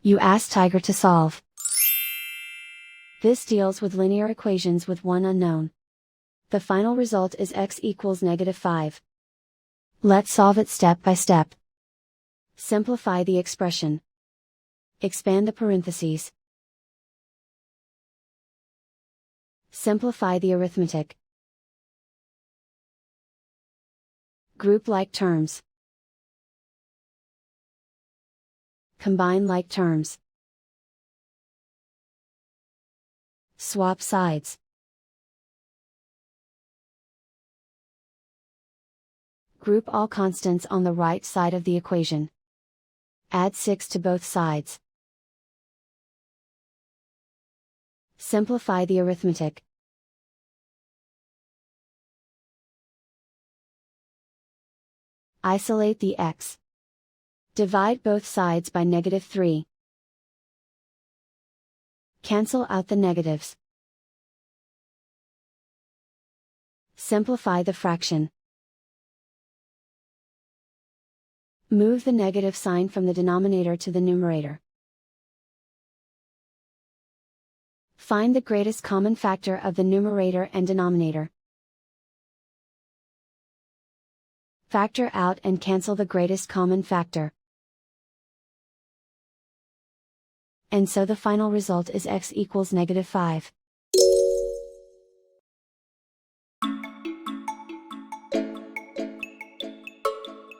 You ask Tiger to solve. This deals with linear equations with one unknown. The final result is x equals -5. Let's solve it step by step. Simplify the expression. Expand the parentheses. Simplify the arithmetic. Group like terms. Combine like terms. Swap sides. Group all constants on the right side of the equation. Add 6 to both sides. Simplify the arithmetic. Isolate the x. Divide both sides by -3. Cancel out the negatives. Simplify the fraction. Move the negative sign from the denominator to the numerator. Find the greatest common factor of the numerator and denominator. Factor out and cancel the greatest common factor. And so the final result is x equals -5.